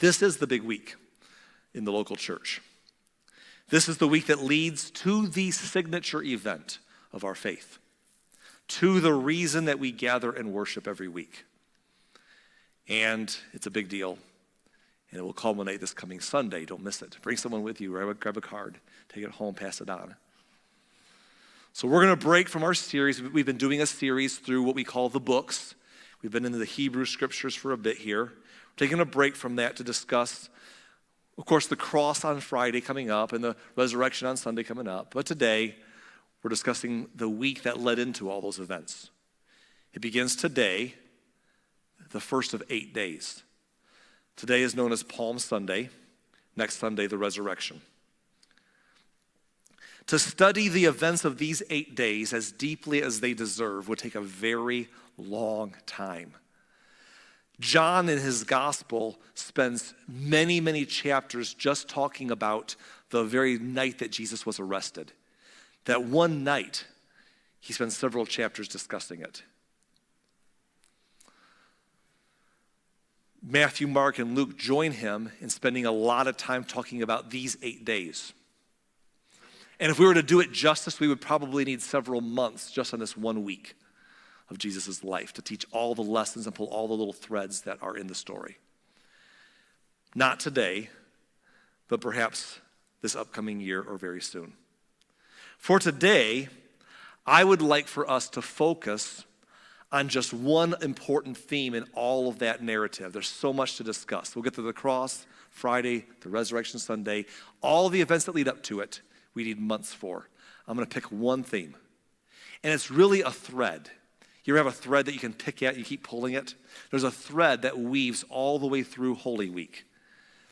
This is the big week in the local church. This is the week that leads to the signature event of our faith, to the reason that we gather and worship every week. And it's a big deal, and it will culminate this coming Sunday. Don't miss it. Bring someone with you, grab a card, take it home, pass it on. So we're going to break from our series. We've been doing a series through what we call the books. We've been into the Hebrew scriptures for a bit here. We're taking a break from that to discuss, of course, the cross on Friday coming up and the resurrection on Sunday coming up. But today, we're discussing the week that led into all those events. It begins today, the first of 8 days. Today is known as Palm Sunday. Next Sunday, the resurrection. To study the events of these 8 days as deeply as they deserve would take a very long time. John in his gospel spends many, many chapters just talking about the very night that Jesus was arrested. That one night, he spends several chapters discussing it. Matthew, Mark, and Luke join him in spending a lot of time talking about these 8 days. And if we were to do it justice, we would probably need several months just on this 1 week of Jesus' life to teach all the lessons and pull all the little threads that are in the story. Not today, but perhaps this upcoming year or very soon. For today, I would like for us to focus on just one important theme in all of that narrative. There's so much to discuss. We'll get to the cross, Friday, the resurrection Sunday, all the events that lead up to it. We need months for. I'm going to pick one theme. And it's really a thread. You ever have a thread that you can pick at, you keep pulling it? There's a thread that weaves all the way through Holy Week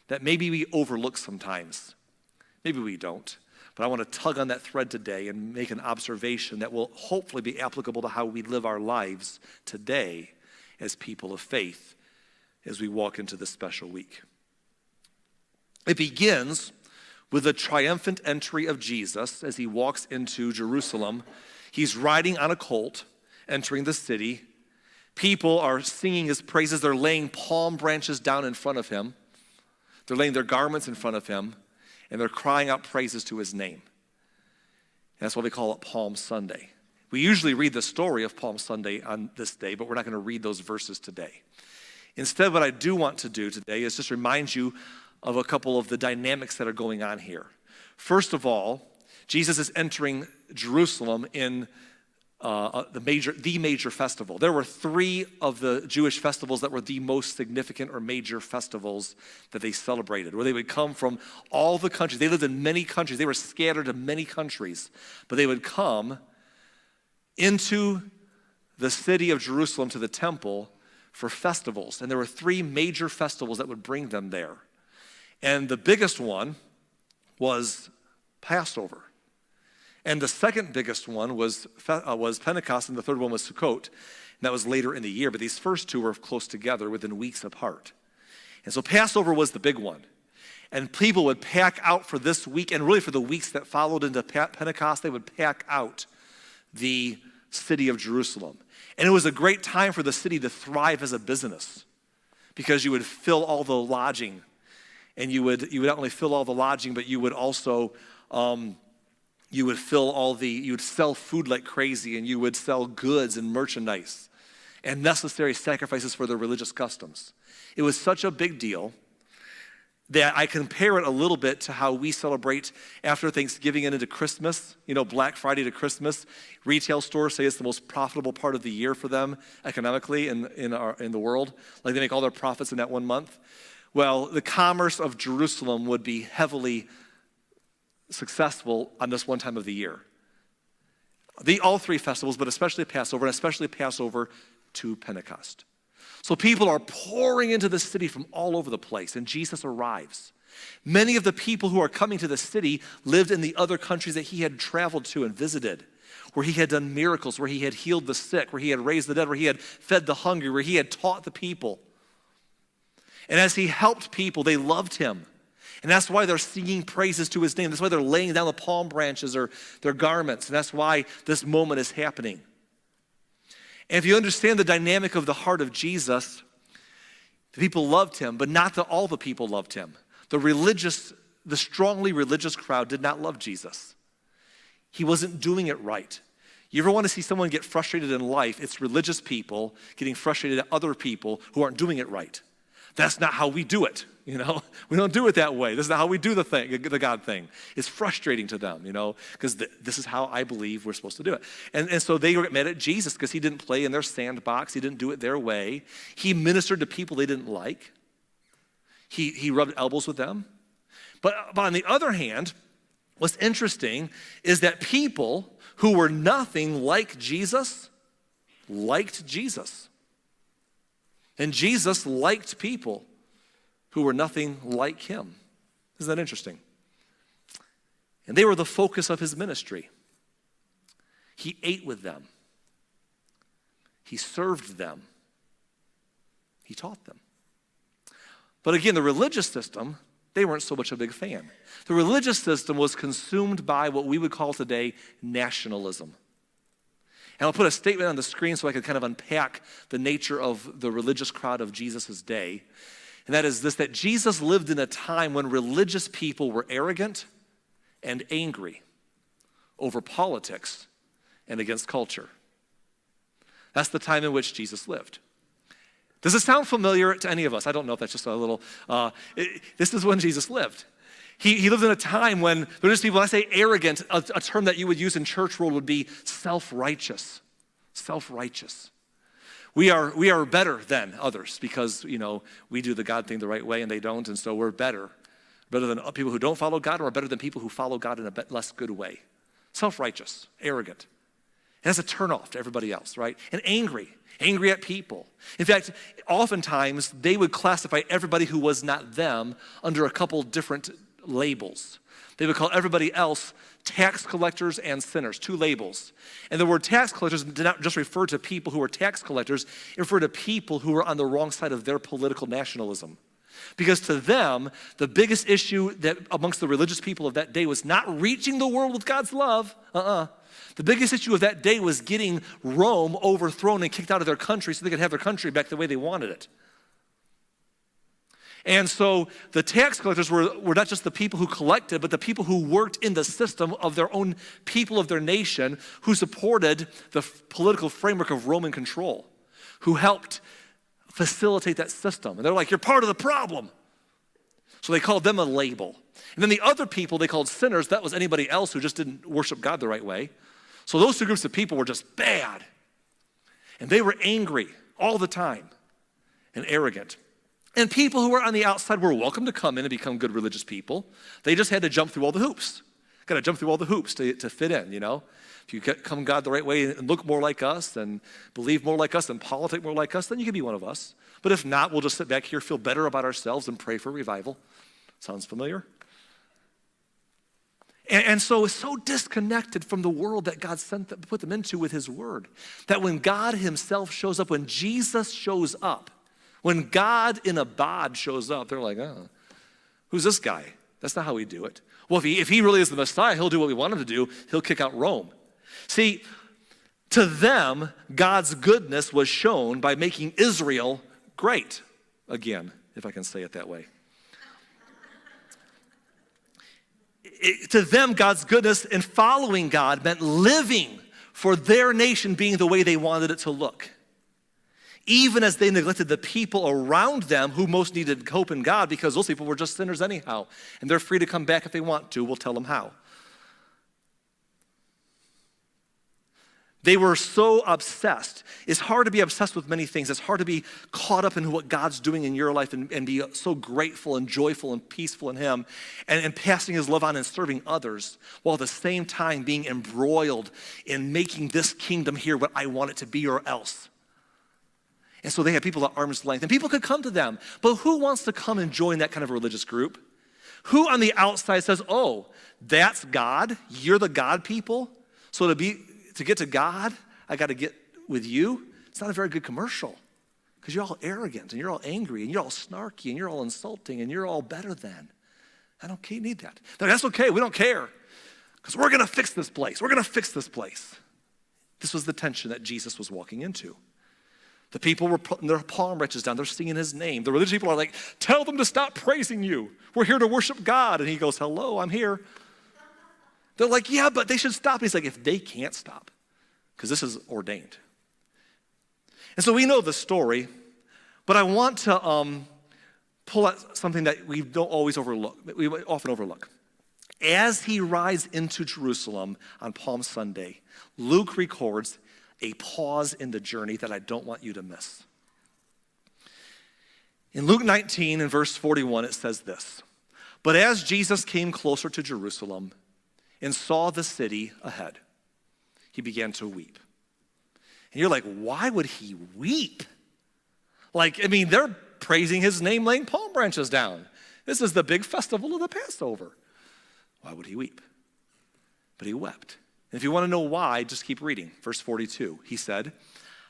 that maybe we overlook sometimes. Maybe we don't. But I want to tug on that thread today and make an observation that will hopefully be applicable to how we live our lives today as people of faith as we walk into this special week. It begins with the triumphant entry of Jesus as he walks into Jerusalem. He's riding on a colt, entering the city. People are singing his praises. They're laying palm branches down in front of him. They're laying their garments in front of him, and they're crying out praises to his name. And that's why we call it Palm Sunday. We usually read the story of Palm Sunday on this day, but we're not going to read those verses today. Instead, what I do want to do today is just remind you of a couple of the dynamics that are going on here. First of all, Jesus is entering Jerusalem in the major festival. There were 3 of the Jewish festivals that were the most significant or major festivals that they celebrated, where they would come from all the countries. They lived in many countries. They were scattered in many countries, but they would come into the city of Jerusalem to the temple for festivals. And there were 3 major festivals that would bring them there. And the biggest one was Passover. And the second biggest one was Pentecost, and the third one was Sukkot. And that was later in the year, but these first 2 were close together within weeks apart. And so Passover was the big one. And people would pack out for this week, and really for the weeks that followed into Pentecost, they would pack out the city of Jerusalem. And it was a great time for the city to thrive as a business, because you would fill all the lodging. And you would not only fill all the lodging, but you would also, you would sell food like crazy, and you would sell goods and merchandise and necessary sacrifices for their religious customs. It was such a big deal that I compare it a little bit to how we celebrate after Thanksgiving and into Christmas, Black Friday to Christmas. Retail stores say it's the most profitable part of the year for them economically in the world. Like they make all their profits in that 1 month. Well, the commerce of Jerusalem would be heavily successful on this one time of the year. All 3 festivals, but especially Passover, and especially Passover to Pentecost. So people are pouring into the city from all over the place, and Jesus arrives. Many of the people who are coming to the city lived in the other countries that he had traveled to and visited, where he had done miracles, where he had healed the sick, where he had raised the dead, where he had fed the hungry, where he had taught the people. And as he helped people, they loved him. And that's why they're singing praises to his name. That's why they're laying down the palm branches or their garments. And that's why this moment is happening. And if you understand the dynamic of the heart of Jesus, The people loved him, but not all the people loved him. The strongly religious crowd did not love Jesus. He wasn't doing it right. You ever want to see someone get frustrated in life? It's religious people getting frustrated at other people who aren't doing it right. That's not how we do it, We don't do it that way. This is not how we do the God thing. It's frustrating to them, because this is how I believe we're supposed to do it. And so they were mad at Jesus because he didn't play in their sandbox. He didn't do it their way. He ministered to people they didn't like. He rubbed elbows with them. But on the other hand, what's interesting is that people who were nothing like Jesus liked Jesus. And Jesus liked people who were nothing like him. Isn't that interesting? And they were the focus of his ministry. He ate with them. He served them. He taught them. But again, the religious system, they weren't so much a big fan. The religious system was consumed by what we would call today nationalism. And I'll put a statement on the screen so I can kind of unpack the nature of the religious crowd of Jesus' day. And that is this, that Jesus lived in a time when religious people were arrogant and angry over politics and against culture. That's the time in which Jesus lived. Does it sound familiar to any of us? I don't know if that's just a little, this is when Jesus lived. He lived in a time when religious people, when I say arrogant, a term that you would use in church world would be self-righteous. Self-righteous. We are better than others because, we do the God thing the right way and they don't, and so we're better. Better than people who don't follow God, or better than people who follow God in a less good way. Self-righteous, arrogant. And that's a turnoff to everybody else, right? And angry at people. In fact, oftentimes they would classify everybody who was not them under a couple different labels. They would call everybody else tax collectors and sinners, 2 labels. And the word tax collectors did not just refer to people who were tax collectors, it referred to people who were on the wrong side of their political nationalism. Because to them, the biggest issue that amongst the religious people of that day was not reaching the world with God's love. The biggest issue of that day was getting Rome overthrown and kicked out of their country so they could have their country back the way they wanted it. And so the tax collectors were not just the people who collected, but the people who worked in the system of their own people of their nation, who supported the political framework of Roman control, who helped facilitate that system. And they're like, you're part of the problem. So they called them a label. And then the other people they called sinners, that was anybody else who just didn't worship God the right way. So those 2 groups of people were just bad. And they were angry all the time and arrogant. And people who were on the outside were welcome to come in and become good religious people. They just had to jump through all the hoops. Got to jump through all the hoops to fit in, If you come God the right way and look more like us and believe more like us and politic more like us, then you can be one of us. But if not, we'll just sit back here, feel better about ourselves, and pray for revival. Sounds familiar? And so it's so disconnected from the world that God put them into with his word, that when God himself shows up, when Jesus shows up, when God in a bod shows up, they're like, who's this guy? That's not how we do it. Well, if he really is the Messiah, he'll do what we want him to do. He'll kick out Rome. See, to them, God's goodness was shown by making Israel great. Again, if I can say it that way. To them, God's goodness in following God meant living for their nation being the way they wanted it to look. Even as they neglected the people around them who most needed hope in God, because those people were just sinners anyhow. And they're free to come back if they want to. We'll tell them how. They were so obsessed. It's hard to be obsessed with many things. It's hard to be caught up in what God's doing in your life and be so grateful and joyful and peaceful in him and passing his love on and serving others, while at the same time being embroiled in making this kingdom here what I want it to be or else. And so they had people at arm's length, and people could come to them. But who wants to come and join that kind of religious group? Who on the outside says, oh, that's God? You're the God people? So to get to God, I got to get with you? It's not a very good commercial, because you're all arrogant, and you're all angry, and you're all snarky, and you're all insulting, and you're all better than. I don't need that. That's okay, we don't care, because we're going to fix this place. We're going to fix this place. This was the tension that Jesus was walking into. The people were putting their palm branches down. They're singing his name. The religious people are like, tell them to stop praising you. We're here to worship God. And he goes, hello, I'm here. They're like, yeah, but they should stop. And he's like, if they can't stop, because this is ordained. And so we know the story, but I want to pull out something that we don't always overlook, we often overlook. As he rides into Jerusalem on Palm Sunday, Luke records a pause in the journey that I don't want you to miss. In Luke 19, in verse 41, it says this, but as Jesus came closer to Jerusalem and saw the city ahead, he began to weep. And you're like, why would he weep? Like, I mean, they're praising his name, laying palm branches down. This is the big festival of the Passover. Why would he weep? But he wept. And if you want to know why, just keep reading. Verse 42, he said,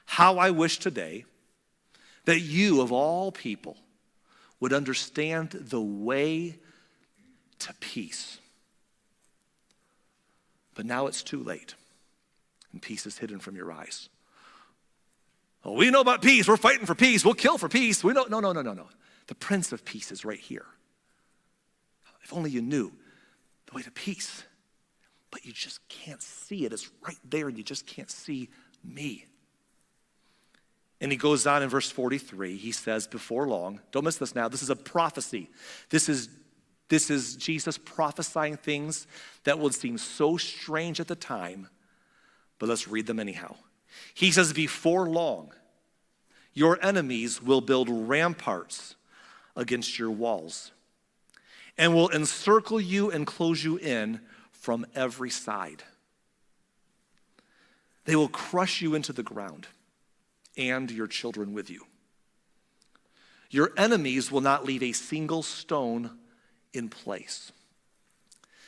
how I wish today that you of all people would understand the way to peace. But now it's too late, and peace is hidden from your eyes. Oh, we know about peace. We're fighting for peace. We'll kill for peace. We know, no. The Prince of Peace is right here. If only you knew the way to peace. But you just can't see it. It's right there, and you just can't see me. And he goes on in verse 43. He says, before long, don't miss this now, this is a prophecy. This is Jesus prophesying things that would seem so strange at the time, but let's read them anyhow. He says, before long, your enemies will build ramparts against your walls and will encircle you and close you in from every side. They will crush you into the ground and your children with you. Your enemies will not leave a single stone in place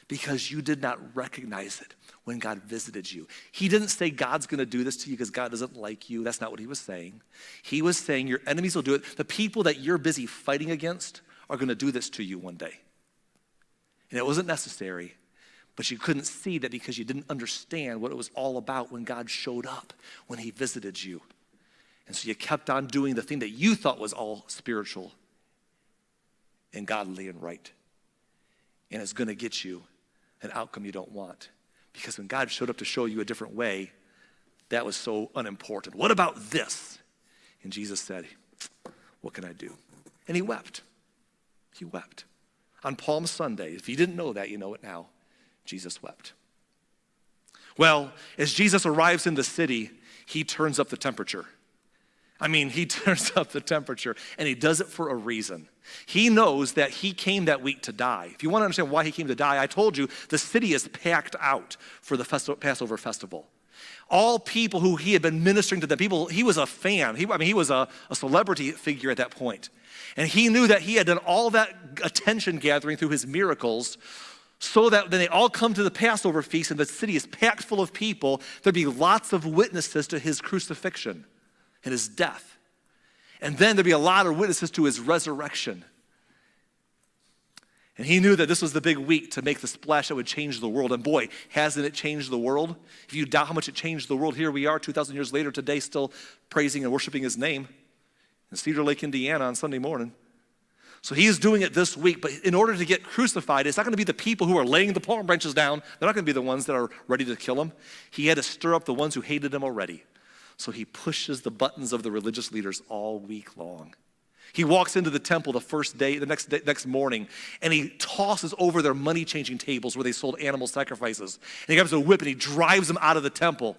because you did not recognize it when God visited you. He didn't say God's going to do this to you because God doesn't like you. That's not what he was saying. He was saying your enemies will do it. The people that you're busy fighting against are going to do this to you one day. And it wasn't necessary, but you couldn't see that because you didn't understand what it was all about when God showed up, when he visited you. And so you kept on doing the thing that you thought was all spiritual and godly and right. And it's going to get you an outcome you don't want. Because when God showed up to show you a different way, that was so unimportant. What about this? And Jesus said, what can I do? And he wept. He wept. On Palm Sunday, if you didn't know that, you know it now. Jesus wept. Well, as Jesus arrives in the city, he turns up the temperature. I mean, he turns up the temperature, and he does it for a reason. He knows that he came that week to die. If you want to understand why he came to die, I told you the city is packed out for the Passover festival. All people who he had been ministering to, the people, he was a fan. He was a celebrity figure at that point. And he knew that he had done all that attention gathering through his miracles so that when they all come to the Passover feast and the city is packed full of people, there'd be lots of witnesses to his crucifixion and his death. And then there'd be a lot of witnesses to his resurrection. And he knew that this was the big week to make the splash that would change the world. And boy, hasn't it changed the world? If you doubt how much it changed the world, here we are 2,000 years later today still praising and worshiping his name in Cedar Lake, Indiana on Sunday morning. So he is doing it this week, but in order to get crucified, it's not going to be the people who are laying the palm branches down. They're not going to be the ones that are ready to kill him. He had to stir up the ones who hated him already. So he pushes the buttons of the religious leaders all week long. He walks into the temple the first day, the next morning, and he tosses over their money-changing tables where they sold animal sacrifices. And he grabs a whip and he drives them out of the temple.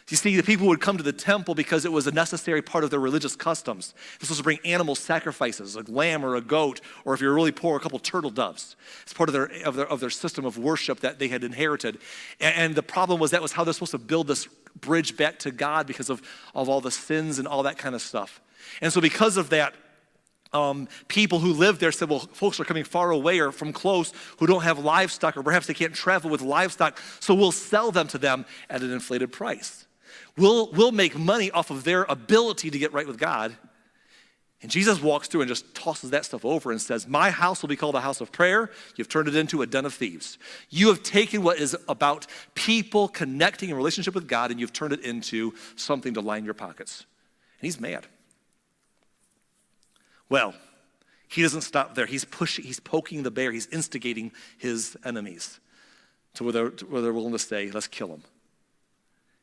You see, the people would come to the temple because it was a necessary part of their religious customs. This was to bring animal sacrifices, like lamb or a goat, or if you're really poor, a couple turtle doves. It's part of their system of worship that they had inherited. And the problem was that was how they're supposed to build this bridge back to God because of all the sins and all that kind of stuff. And so because of that, people who lived there said, well, folks are coming far away or from close who don't have livestock, or perhaps they can't travel with livestock, so we'll sell them to them at an inflated price. We'll make money off of their ability to get right with God. And Jesus walks through and just tosses that stuff over and says, my house will be called a house of prayer. You've turned it into a den of thieves. You have taken what is about people connecting in relationship with God, and you've turned it into something to line your pockets. he's mad. Well, he doesn't stop there. He's poking the bear. He's instigating his enemies to where they're willing to say, let's kill him.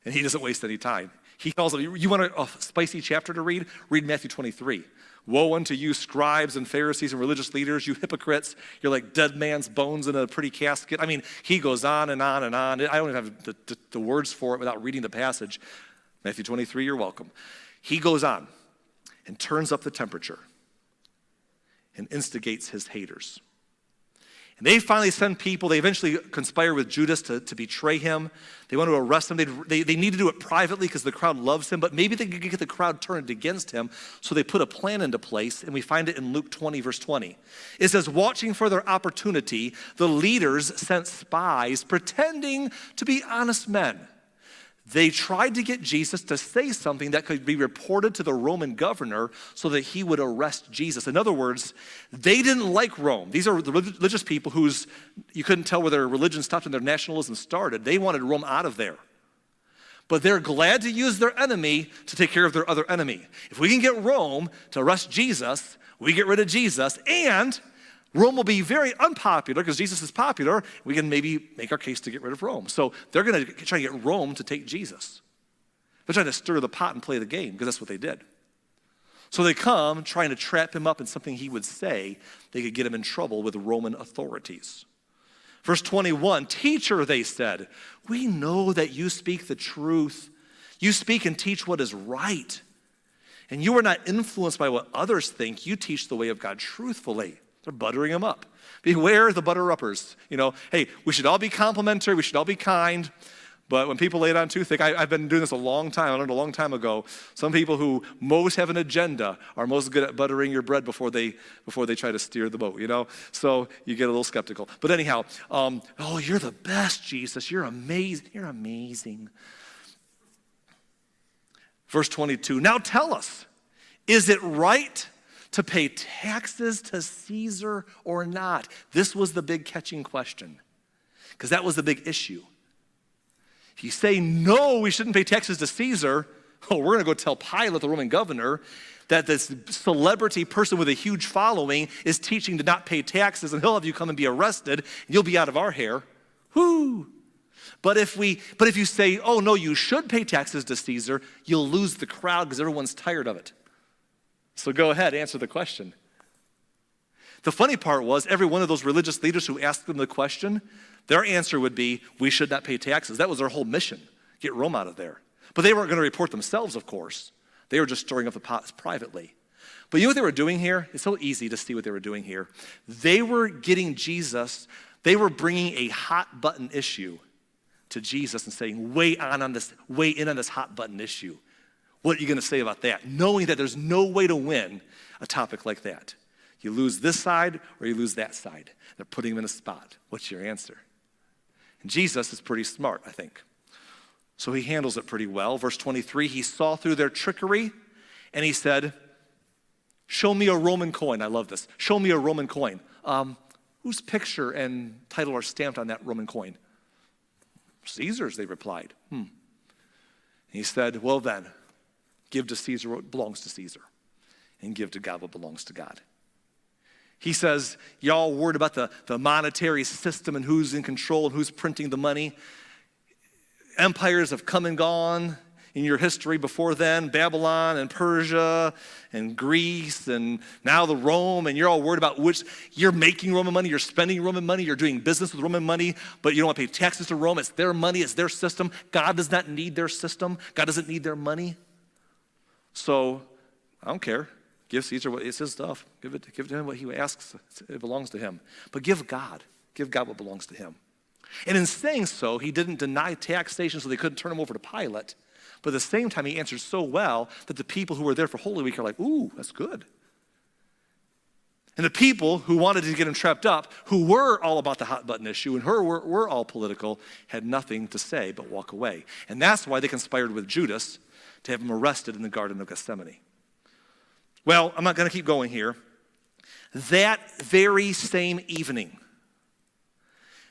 And he doesn't waste any time. He calls them, you want a spicy chapter to read? Read Matthew 23. Woe unto you, scribes and Pharisees and religious leaders, you hypocrites. You're like dead man's bones in a pretty casket. I mean, he goes on and on and on. I don't even have the words for it without reading the passage. Matthew 23, you're welcome. He goes on and turns up the temperature and instigates his haters. And they finally send people. They eventually conspire with Judas to betray him. They want to arrest him. They need to do it privately because the crowd loves him, but maybe they could get the crowd turned against him, so they put a plan into place, and we find it in Luke 20, verse 20. It says, watching for their opportunity, the leaders sent spies pretending to be honest men. They tried to get Jesus to say something that could be reported to the Roman governor so that he would arrest Jesus. In other words, they didn't like Rome. These are the religious people whose, you couldn't tell where their religion stopped and their nationalism started. They wanted Rome out of there. But they're glad to use their enemy to take care of their other enemy. If we can get Rome to arrest Jesus, we get rid of Jesus, and Rome will be very unpopular because Jesus is popular. We can maybe make our case to get rid of Rome. So they're going to try to get Rome to take Jesus. They're trying to stir the pot and play the game because that's what they did. So they come trying to trap him up in something he would say. They could get him in trouble with the Roman authorities. Verse 21, teacher, they said, we know that you speak the truth. You speak and teach what is right. And you are not influenced by what others think. You teach the way of God truthfully. They're buttering him up. Beware the butter-uppers. Hey, we should all be complimentary. We should all be kind. But when people lay it on too thick, I've been doing this a long time. I learned a long time ago. Some people who most have an agenda are most good at buttering your bread before they try to steer the boat, So you get a little skeptical. But anyhow, oh, you're the best, Jesus. You're amazing. You're amazing. Verse 22, now tell us, is it right to pay taxes to Caesar or not? This was the big catching question, because that was the big issue. If you say, no, we shouldn't pay taxes to Caesar, we're going to go tell Pilate, the Roman governor, that this celebrity person with a huge following is teaching to not pay taxes, and he'll have you come and be arrested, and you'll be out of our hair. Whoo! But if you say, oh, no, you should pay taxes to Caesar, you'll lose the crowd because everyone's tired of it. So go ahead, answer the question. The funny part was every one of those religious leaders who asked them the question, their answer would be, we should not pay taxes. That was their whole mission, get Rome out of there. But they weren't going to report themselves, of course. They were just stirring up the pots privately. But you know what they were doing here? It's so easy to see what they were doing here. They were getting Jesus, they were bringing a hot button issue to Jesus and saying, weigh in on this hot button issue. What are you going to say about that? Knowing that there's no way to win a topic like that. You lose this side or you lose that side. They're putting him in a spot. What's your answer? And Jesus is pretty smart, I think. So he handles it pretty well. Verse 23, he saw through their trickery and he said, show me a Roman coin. I love this. Show me a Roman coin. Whose picture and title are stamped on that Roman coin? Caesar's, they replied. He said, well then, give to Caesar what belongs to Caesar, and give to God what belongs to God. He says, y'all worried about the monetary system and who's in control and who's printing the money. Empires have come and gone in your history before then, Babylon and Persia and Greece and now the Rome, and you're all worried about which, you're making Roman money, you're spending Roman money, you're doing business with Roman money, but you don't want to pay taxes to Rome. It's their money, it's their system. God does not need their system. God doesn't need their money. So, I don't care. Give Caesar what it's his stuff. Give it to him what he asks. It belongs to him. But give God what belongs to him. And in saying so, he didn't deny taxation so they couldn't turn him over to Pilate. But at the same time, he answered so well that the people who were there for Holy Week are like, ooh, that's good. And the people who wanted to get him trapped up, who were all about the hot button issue and were all political, had nothing to say but walk away. And that's why they conspired with Judas to have him arrested in the Garden of Gethsemane. Well, I'm not going to keep going here. That very same evening,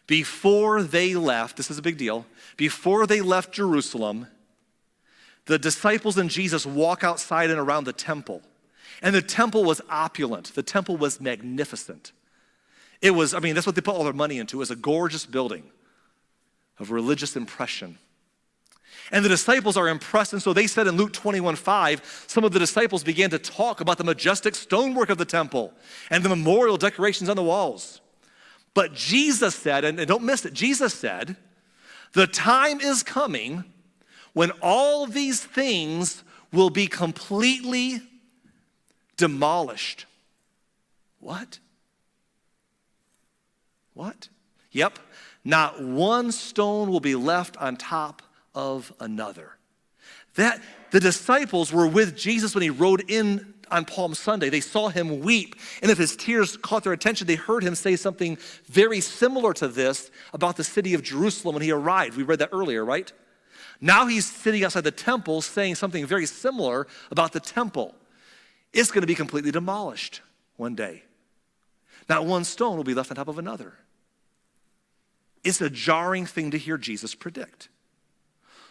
before they left, this is a big deal, before they left Jerusalem, the disciples and Jesus walk outside and around the temple. And the temple was opulent. The temple was magnificent. It was, that's what they put all their money into. It was a gorgeous building of religious impression. And the disciples are impressed, and so they said in Luke 21:5, some of the disciples began to talk about the majestic stonework of the temple and the memorial decorations on the walls. But Jesus said, and don't miss it, Jesus said, the time is coming when all these things will be completely demolished. What? What? Yep. Not one stone will be left on top of another. That the disciples were with Jesus when he rode in on Palm Sunday. They saw him weep, and if his tears caught their attention, they heard him say something very similar to this about the city of Jerusalem when he arrived. We read that earlier, right? Now he's sitting outside the temple saying something very similar about the temple. It's going to be completely demolished one day. Not one stone will be left on top of another. It's a jarring thing to hear Jesus predict.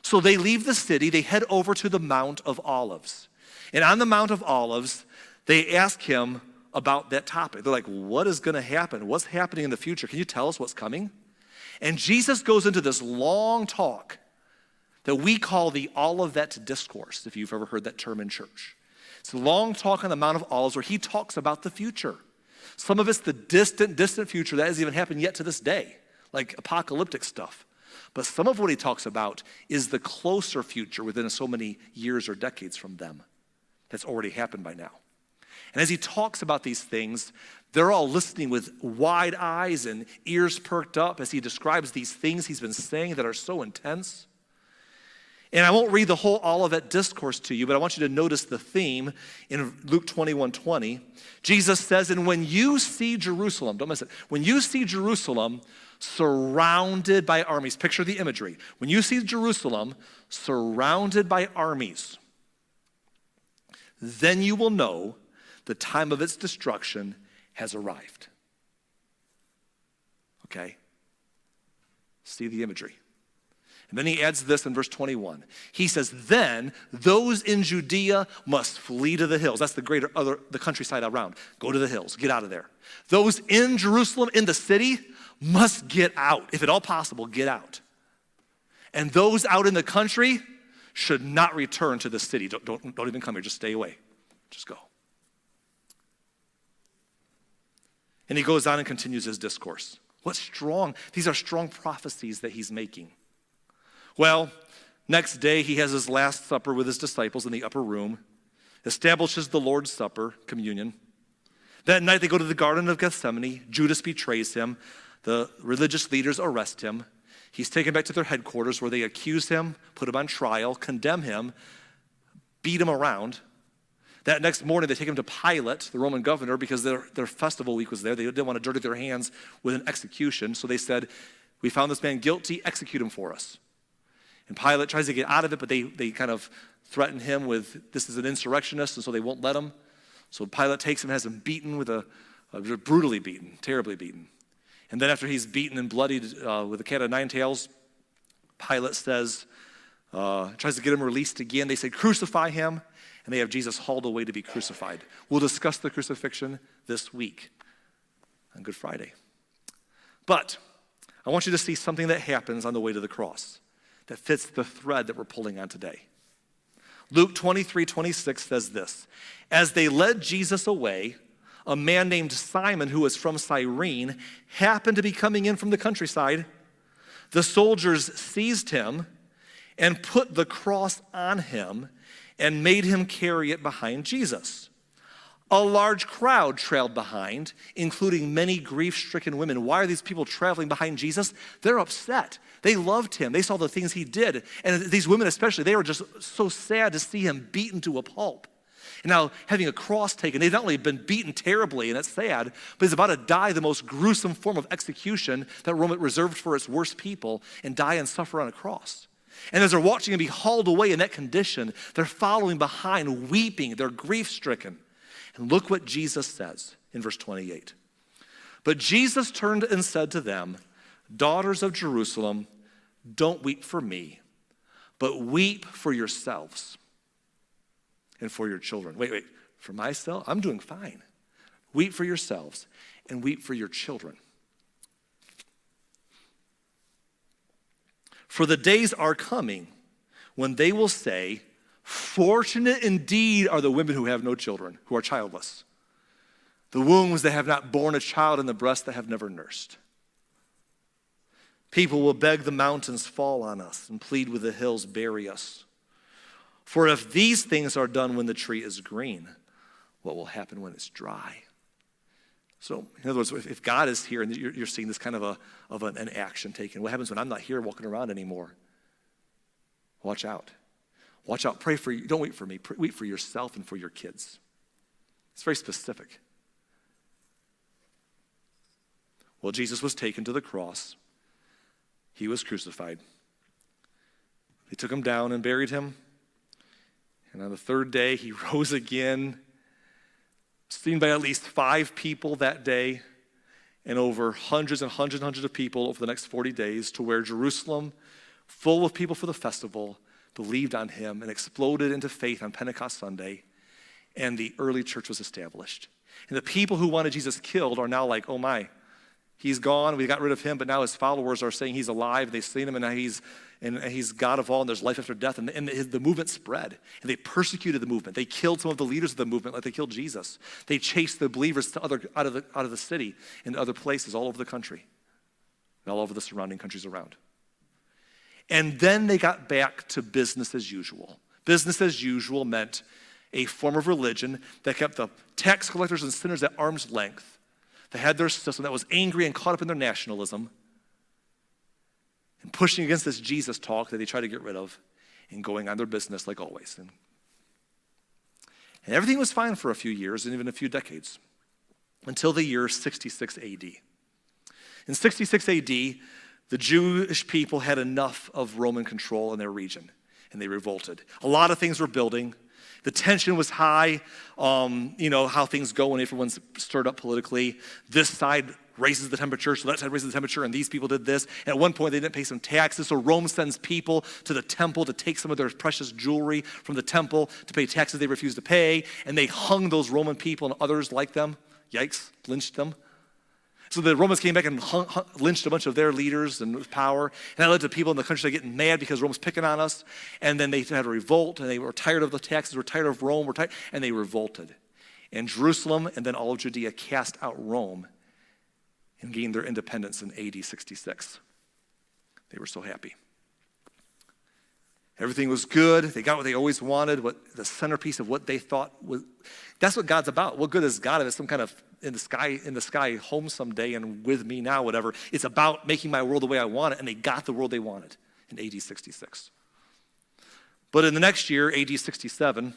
So they leave the city, they head over to the Mount of Olives. And on the Mount of Olives, they ask him about that topic. They're like, what is going to happen? What's happening in the future? Can you tell us what's coming? And Jesus goes into this long talk that we call the Olivet Discourse, if you've ever heard that term in church. It's a long talk on the Mount of Olives where he talks about the future. Some of it's the distant future that hasn't even happened yet to this day, like apocalyptic stuff. But some of what he talks about is the closer future within so many years or decades from them that's already happened by now. And as he talks about these things, they're all listening with wide eyes and ears perked up as he describes these things he's been saying that are so intense. And I won't read the whole Olivet Discourse to you, but I want you to notice the theme in Luke 21:20. Jesus says, and when you see Jerusalem, don't miss it, when you see Jerusalem surrounded by armies, picture the imagery. When you see Jerusalem surrounded by armies, then you will know the time of its destruction has arrived. Okay? See the imagery. And then he adds this in verse 21. He says, then those in Judea must flee to the hills. That's the countryside around. Go to the hills. Get out of there. Those in Jerusalem, in the city, must get out. If at all possible, get out. And those out in the country should not return to the city. Don't even come here. Just stay away. Just go. And he goes on and continues his discourse. These are strong prophecies that he's making. Well, next day he has his last supper with his disciples in the upper room, establishes the Lord's Supper, communion. That night they go to the Garden of Gethsemane. Judas betrays him. The religious leaders arrest him. He's taken back to their headquarters where they accuse him, put him on trial, condemn him, beat him around. That next morning they take him to Pilate, the Roman governor, because their festival week was there. They didn't want to dirty their hands with an execution. So they said, we found this man guilty, execute him for us. And Pilate tries to get out of it, but they kind of threaten him with, this is an insurrectionist, and so they won't let him. So Pilate takes him, has him beaten brutally beaten, terribly beaten. And then after he's beaten and bloodied with a cat of nine tails, Pilate says, tries to get him released again. They say, crucify him, and they have Jesus hauled away to be crucified. We'll discuss the crucifixion this week on Good Friday. But I want you to see something that happens on the way to the cross that fits the thread that we're pulling on today. Luke 23:26 says this, as they led Jesus away, a man named Simon, who was from Cyrene, happened to be coming in from the countryside. The soldiers seized him and put the cross on him and made him carry it behind Jesus. A large crowd trailed behind, including many grief-stricken women. Why are these people traveling behind Jesus? They're upset. They loved him. They saw the things he did. And these women especially, they were just so sad to see him beaten to a pulp. And now having a cross taken, they've not only been beaten terribly, and it's sad, but he's about to die the most gruesome form of execution that Rome reserved for its worst people, and die and suffer on a cross. And as they're watching him be hauled away in that condition, they're following behind, weeping. They're grief-stricken. And look what Jesus says in verse 28. But Jesus turned and said to them, daughters of Jerusalem, don't weep for me, but weep for yourselves and for your children. Wait, for myself? I'm doing fine. Weep for yourselves and weep for your children. For the days are coming when they will say, fortunate indeed are the women who have no children, who are childless, the wombs that have not borne a child and the breasts that have never nursed. People will beg the mountains, fall on us, and plead with the hills, bury us. For if these things are done when the tree is green, what will happen when it's dry? So, in other words, if God is here and you're seeing this kind of an action taken, what happens when I'm not here walking around anymore? Watch out. Watch out. Pray for you. Don't wait for me. Weep for yourself and for your kids. It's very specific. Well, Jesus was taken to the cross. He was crucified. They took him down and buried him. And on the third day, he rose again, seen by at least 5 people that day, and over hundreds and hundreds and hundreds of people over the next 40 days, to where Jerusalem, full of people for the festival, believed on him and exploded into faith on Pentecost Sunday, and the early church was established. And the people who wanted Jesus killed are now like, oh my, he's gone, we got rid of him, but now his followers are saying he's alive. They've seen him, and now he's God of all, and there's life after death. And the movement spread, and they persecuted the movement. They killed some of the leaders of the movement like they killed Jesus. They chased the believers out of the city into other places all over the country and all over the surrounding countries around. And then they got back to business as usual. Business as usual meant a form of religion that kept the tax collectors and sinners at arm's length. They had their system that was angry and caught up in their nationalism and pushing against this Jesus talk that they tried to get rid of and going on their business like always. And everything was fine for a few years and even a few decades until the year 66 AD. In 66 AD, the Jewish people had enough of Roman control in their region, and they revolted. A lot of things were building. The tension was high. How things go when everyone's stirred up politically. This side raises the temperature, so that side raises the temperature, and these people did this. And at one point, they didn't pay some taxes, so Rome sends people to the temple to take some of their precious jewelry from the temple to pay taxes they refused to pay, and they hung those Roman people and others like them. Yikes, lynched them. So the Romans came back and lynched a bunch of their leaders and power. And that led to people in the country getting mad because Rome's picking on us. And then they had a revolt, and they were tired of the taxes, were tired of Rome, and they revolted. And Jerusalem and then all of Judea cast out Rome and gained their independence in AD 66. They were so happy. Everything was good. They got what they always wanted, what the centerpiece of what they thought was. That's what God's about. What good is God if it's some kind of in the sky home someday and with me now, whatever. It's about making my world the way I want it, and they got the world they wanted in AD 66. But in the next year, AD 67,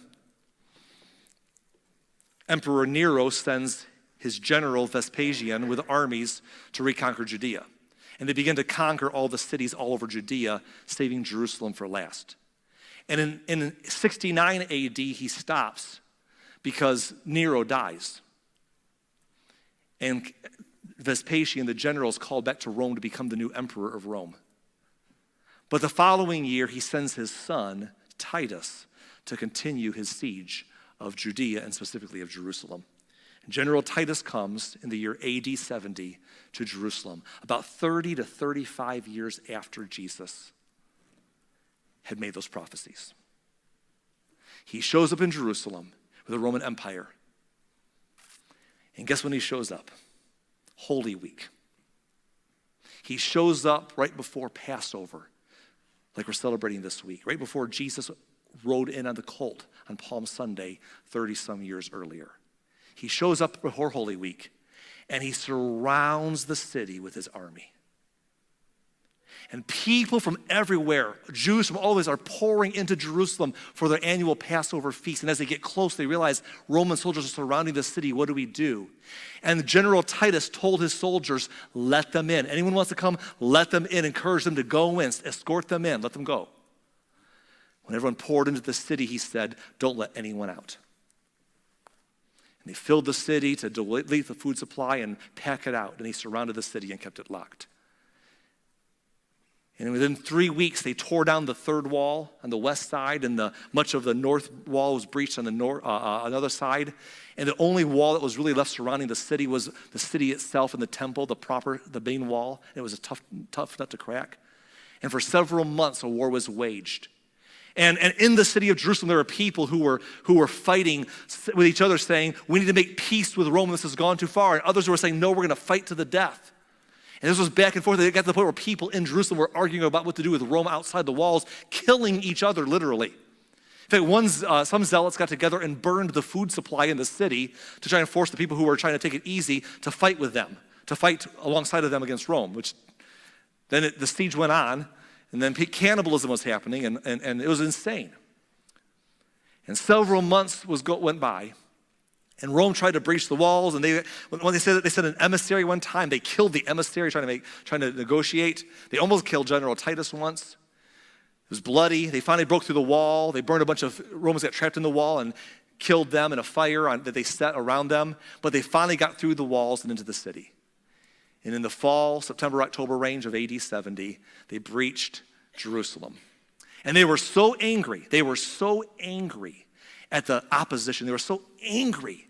Emperor Nero sends his general Vespasian with armies to reconquer Judea. And they begin to conquer all the cities all over Judea, saving Jerusalem for last. And in 69 AD, he stops because Nero dies. And Vespasian, the general, is called back to Rome to become the new emperor of Rome. But the following year, he sends his son, Titus, to continue his siege of Judea and specifically of Jerusalem. General Titus comes in the year AD 70 to Jerusalem, about 30 to 35 years after Jesus had made those prophecies. He shows up in Jerusalem with the Roman Empire. And guess when he shows up? Holy Week. He shows up right before Passover, like we're celebrating this week, right before Jesus rode in on the colt on Palm Sunday 30-some years earlier. He shows up before Holy Week, and he surrounds the city with his army. And people from everywhere, Jews from all over, are pouring into Jerusalem for their annual Passover feast. And as they get close, they realize Roman soldiers are surrounding the city. What do we do? And General Titus told his soldiers, let them in. Anyone wants to come, let them in. Encourage them to go in. Escort them in. Let them go. When everyone poured into the city, he said, don't let anyone out. And they filled the city to delete the food supply and pack it out. And he surrounded the city and kept it locked. And within 3 weeks, they tore down the third wall on the west side, and much of the north wall was breached on the another side. And the only wall that was really left surrounding the city was the city itself and the temple, the main wall. And it was a tough nut to crack. And for several months, a war was waged. And in the city of Jerusalem, there were people who were fighting with each other, saying, we need to make peace with Rome. This has gone too far. And others were saying, no, we're going to fight to the death. And this was back and forth. They got to the point where people in Jerusalem were arguing about what to do with Rome outside the walls, killing each other literally. In fact, some zealots got together and burned the food supply in the city to try and force the people who were trying to take it easy to fight with them, to fight alongside of them against Rome, which then the siege went on, and then cannibalism was happening, and it was insane. And several months went by, and Rome tried to breach the walls, and when they sent an emissary one time, they killed the emissary trying to negotiate. They almost killed General Titus once. It was bloody. They finally broke through the wall. They burned a bunch of Romans, got trapped in the wall and killed them in a fire that they set around them. But they finally got through the walls and into the city. And in the fall, September, October range of AD 70, they breached Jerusalem. And they were so angry. They were so angry at the opposition. They were so angry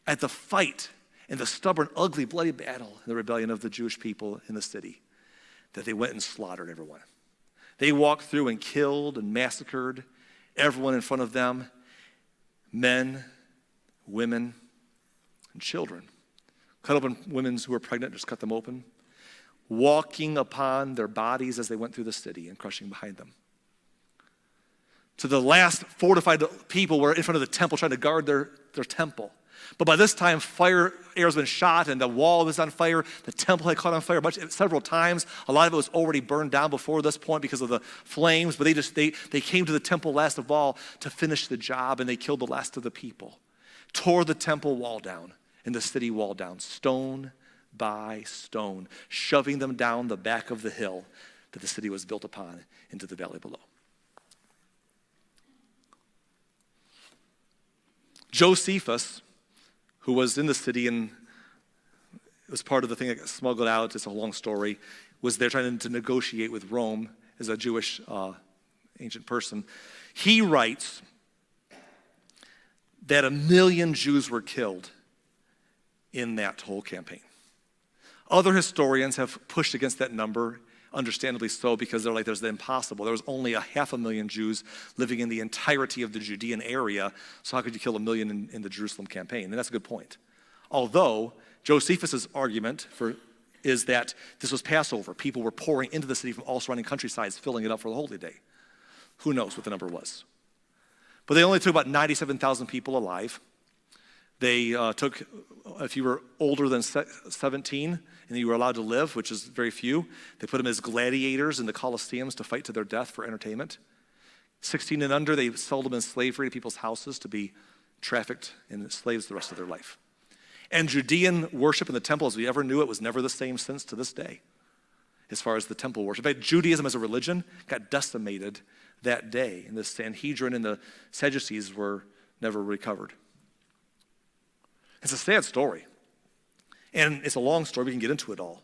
at the fight and the stubborn, ugly, bloody battle and the rebellion of the Jewish people in the city that they went and slaughtered everyone. They walked through and killed and massacred everyone in front of them, men, women, and children. Cut open women who were pregnant, just cut them open, walking upon their bodies as they went through the city and crushing behind them. To the last fortified people were in front of the temple trying to guard their temple. But by this time, fire arrows had been shot and the wall was on fire. The temple had caught on fire several times. A lot of it was already burned down before this point because of the flames. But they came to the temple last of all to finish the job, and they killed the last of the people. Tore the temple wall down and the city wall down, stone by stone, shoving them down the back of the hill that the city was built upon into the valley below. Josephus, who was in the city and it was part of the thing that got smuggled out, it's a long story, was there trying to negotiate with Rome as a Jewish ancient person. He writes that 1 million Jews were killed in that whole campaign. Other historians have pushed against that number, understandably so, because they're like, there's the impossible. There was only 500,000 Jews living in the entirety of the Judean area, so how could you kill 1 million in the Jerusalem campaign? And that's a good point. Although, Josephus' argument is that this was Passover. People were pouring into the city from all surrounding countrysides, filling it up for the holy day. Who knows what the number was? But they only took about 97,000 people alive. They took, if you were older than 17 and you were allowed to live, which is very few, they put them as gladiators in the Colosseums to fight to their death for entertainment. 16 and under, they sold them in slavery to people's houses to be trafficked in slaves the rest of their life. And Judean worship in the temple, as we ever knew it, was never the same since to this day, as far as the temple worship. In fact, Judaism as a religion got decimated that day, and the Sanhedrin and the Sadducees were never recovered. It's a sad story, and it's a long story. We can get into it all.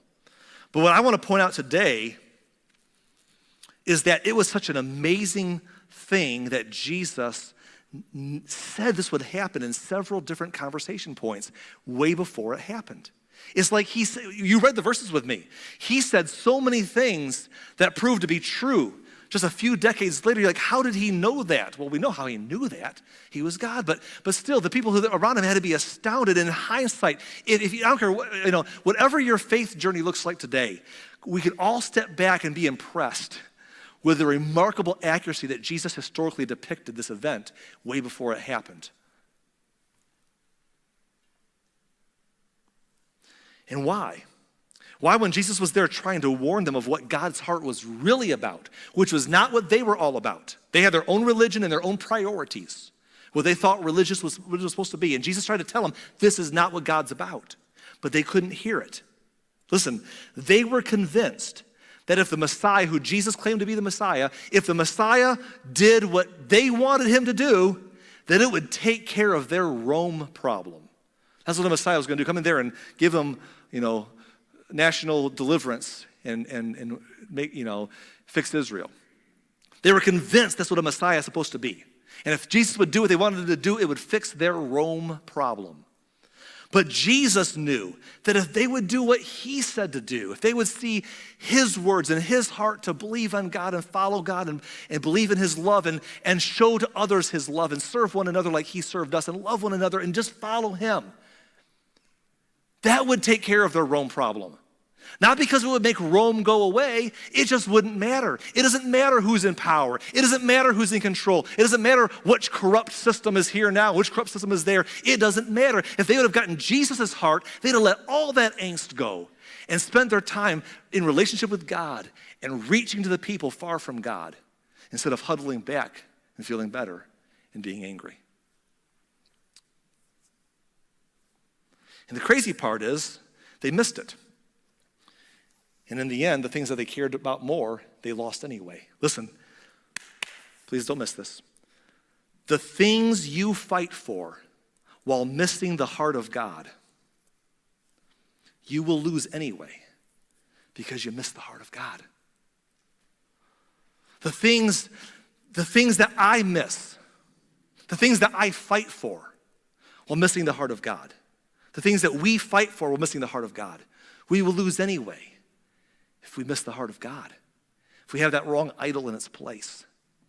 But what I want to point out today is that it was such an amazing thing that Jesus said this would happen in several different conversation points way before it happened. It's like he said, you read the verses with me. He said so many things that proved to be true. Just a few decades later, you're like, how did he know that? Well, we know how he knew that. He was God. But still, the people who around him had to be astounded. In hindsight, if you, I don't care, whatever your faith journey looks like today, we can all step back and be impressed with the remarkable accuracy that Jesus historically depicted this event way before it happened. And why? Why, when Jesus was there trying to warn them of what God's heart was really about, which was not what they were all about. They had their own religion and their own priorities, what they thought religious was what it was supposed to be. And Jesus tried to tell them, this is not what God's about. But they couldn't hear it. Listen, they were convinced that if the Messiah, who Jesus claimed to be the Messiah, if the Messiah did what they wanted him to do, then it would take care of their Rome problem. That's what the Messiah was going to do, come in there and give them, national deliverance and make, fix Israel. They were convinced that's what a Messiah is supposed to be. And if Jesus would do what they wanted him to do, it would fix their Rome problem. But Jesus knew that if they would do what he said to do, if they would see his words and his heart to believe on God and follow God and believe in his love and show to others his love and serve one another like he served us and love one another and just follow him, that would take care of their Rome problem. Not because it would make Rome go away, it just wouldn't matter. It doesn't matter who's in power. It doesn't matter who's in control. It doesn't matter which corrupt system is here now, which corrupt system is there. It doesn't matter. If they would have gotten Jesus' heart, they'd have let all that angst go and spent their time in relationship with God and reaching to the people far from God instead of huddling back and feeling better and being angry. And the crazy part is they missed it. And in the end, the things that they cared about more, they lost anyway. Listen, please don't miss this. The things you fight for while missing the heart of God, you will lose anyway because you missed the heart of God. The things that I miss, the things that I fight for while missing the heart of God, the things that we fight for while missing the heart of God, we will lose anyway. If we miss the heart of God, if we have that wrong idol in its place,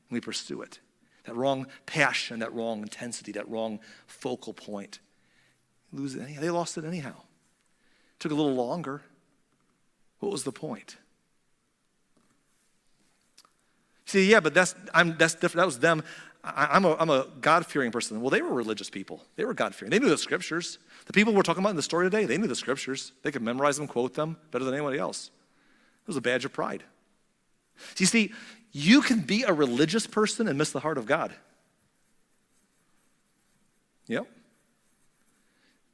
and we pursue it, that wrong passion, that wrong intensity, that wrong focal point, lose it anyhow. They lost it anyhow. It took a little longer. What was the point? See, yeah, but that's different. That was them. I'm a God-fearing person. Well, they were religious people. They were God-fearing. They knew the scriptures. The people we're talking about in the story today, they knew the scriptures. They could memorize them, quote them better than anybody else. It was a badge of pride. So you see, you can be a religious person and miss the heart of God. Yep.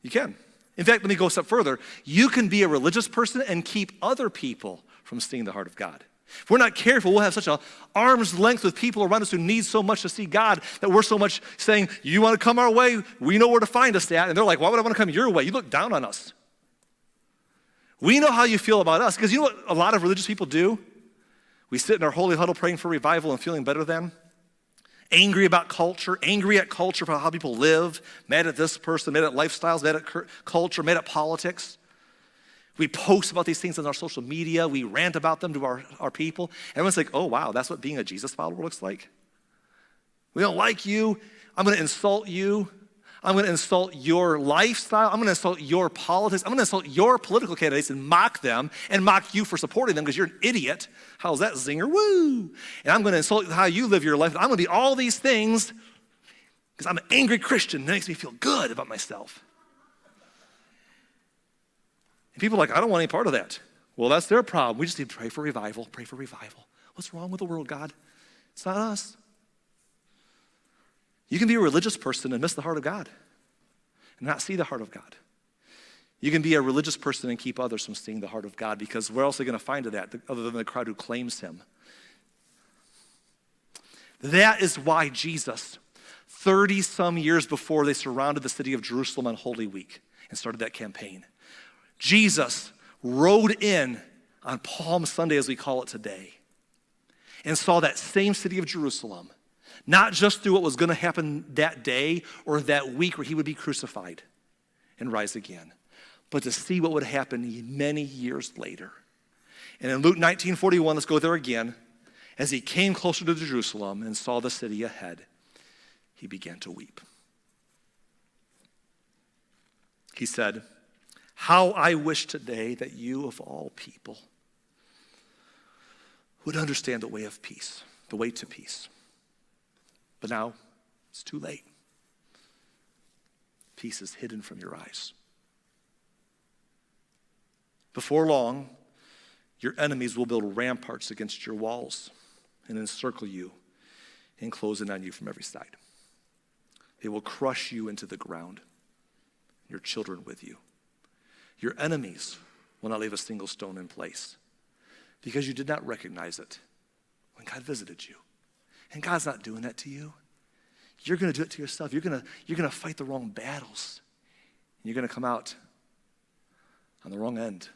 You can. In fact, let me go a step further. You can be a religious person and keep other people from seeing the heart of God. If we're not careful, we'll have such an arm's length with people around us who need so much to see God that we're so much saying, you want to come our way? We know where to find us at. And they're like, why would I want to come your way? You look down on us. We know how you feel about us, because you know what a lot of religious people do? We sit in our holy huddle praying for revival and feeling better than. Angry about culture, angry at culture for how people live, mad at this person, mad at lifestyles, mad at culture, mad at politics. We post about these things on our social media. We rant about them to our people. Everyone's like, oh, wow, that's what being a Jesus follower looks like? We don't like you. I'm going to insult you. I'm going to insult your lifestyle. I'm going to insult your politics. I'm going to insult your political candidates and mock them and mock you for supporting them because you're an idiot. How's that zinger? Woo! And I'm going to insult how you live your life. I'm going to be all these things because I'm an angry Christian. It makes me feel good about myself. And people are like, I don't want any part of that. Well, that's their problem. We just need to pray for revival. Pray for revival. What's wrong with the world, God? It's not us. You can be a religious person and miss the heart of God and not see the heart of God. You can be a religious person and keep others from seeing the heart of God, because where else are they going to find it at other than the crowd who claims him? That is why Jesus, 30-some years before they surrounded the city of Jerusalem on Holy Week and started that campaign, Jesus rode in on Palm Sunday, as we call it today, and saw that same city of Jerusalem, not just through what was going to happen that day or that week where he would be crucified and rise again, but to see what would happen many years later. And in Luke 19:41, let's go there again. As he came closer to Jerusalem and saw the city ahead, he began to weep. He said, how I wish today that you of all people would understand the way of peace, the way to peace. But now it's too late. Peace is hidden from your eyes. Before long, your enemies will build ramparts against your walls and encircle you and close in on you from every side. They will crush you into the ground, your children with you. Your enemies will not leave a single stone in place because you did not recognize it when God visited you. And God's not doing that to you. You're going to do it to yourself. You're going to fight the wrong battles. And you're going to come out on the wrong end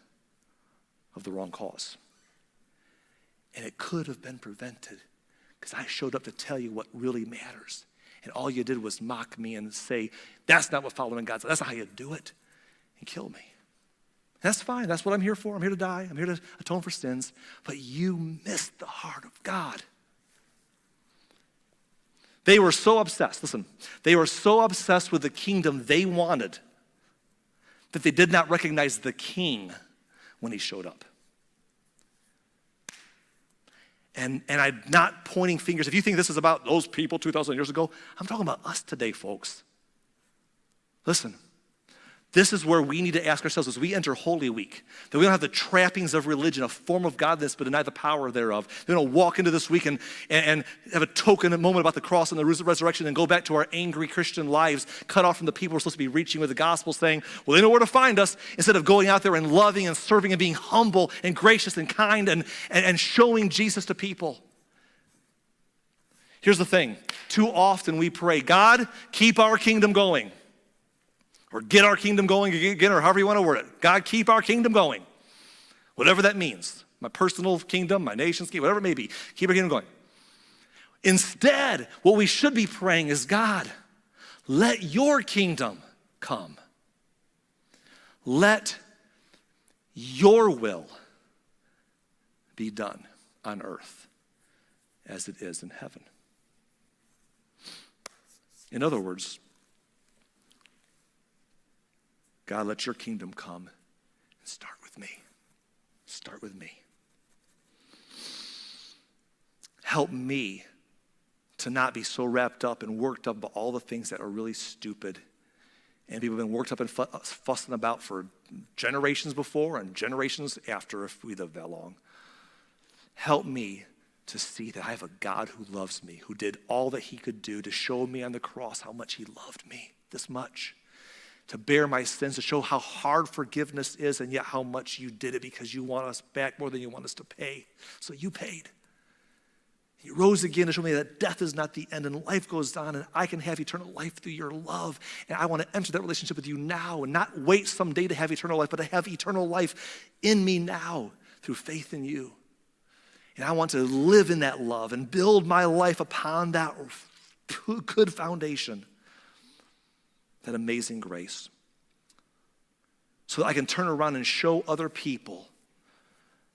of the wrong cause. And it could have been prevented because I showed up to tell you what really matters. And all you did was mock me and say, that's not what following God says. That's not how you do it. And kill me. That's fine. That's what I'm here for. I'm here to die. I'm here to atone for sins. But you missed the heart of God. They were so obsessed, listen, they were so obsessed with the kingdom they wanted that they did not recognize the king when he showed up. And I'm not pointing fingers. If you think this is about those people 2,000 years ago, I'm talking about us today, folks. Listen. This is where we need to ask ourselves as we enter Holy Week, that we don't have the trappings of religion, a form of godliness, but deny the power thereof. We don't walk into this week and have a token moment about the cross and the resurrection and go back to our angry Christian lives, cut off from the people we're supposed to be reaching with the gospel, saying, well, they know where to find us, instead of going out there and loving and serving and being humble and gracious and kind and showing Jesus to people. Here's the thing. Too often we pray, God, keep our kingdom going. Or get our kingdom going again, or however you want to word it. God, keep our kingdom going. Whatever that means. My personal kingdom, my nation's kingdom, whatever it may be. Keep our kingdom going. Instead, what we should be praying is, God, let your kingdom come. Let your will be done on earth as it is in heaven. In other words, God, let your kingdom come and start with me. Start with me. Help me to not be so wrapped up and worked up by all the things that are really stupid. And people have been worked up and fussing about for generations before and generations after, if we live that long. Help me to see that I have a God who loves me, who did all that he could do to show me on the cross how much he loved me, this much. To bear my sins, to show how hard forgiveness is, and yet how much you did it because you want us back more than you want us to pay. So you paid. You rose again to show me that death is not the end and life goes on and I can have eternal life through your love. And I want to enter that relationship with you now and not wait someday to have eternal life, but to have eternal life in me now through faith in you. And I want to live in that love and build my life upon that good foundation. That amazing grace. So that I can turn around and show other people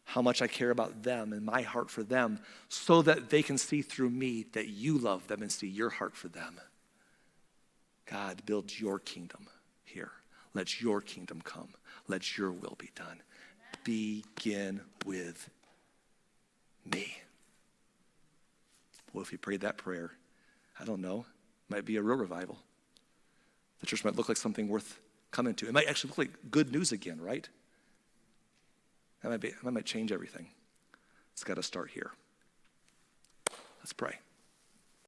how much I care about them and my heart for them, so that they can see through me that you love them and see your heart for them. God, build your kingdom here. Let your kingdom come. Let your will be done. Begin with me. Well, if you prayed that prayer, I don't know, might be a real revival. The church might look like something worth coming to. It might actually look like good news again, right? That might change everything. It's got to start here. Let's pray.